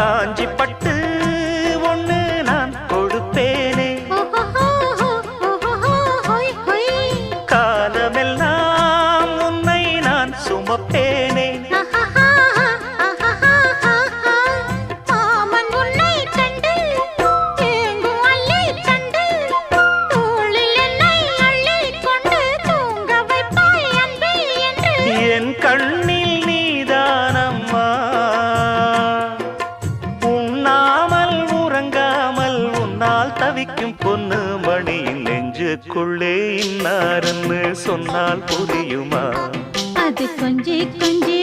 காஞ்சி பட்டு ஒண்ணு நான் கொடுப்பேனே, காலமெல்லாம் உன்னை நான் சுமப்பேனே. என் கண்ணில் நீதானம்மா, உண்ணாமல் உறங்காமல் உன்னால் தவிக்கும் பொண்ணு மணியின் நெஞ்சுக்குள்ளே இன்னாருன்னு சொன்னால் புரியுமா? அது கொஞ்சி கொஞ்சி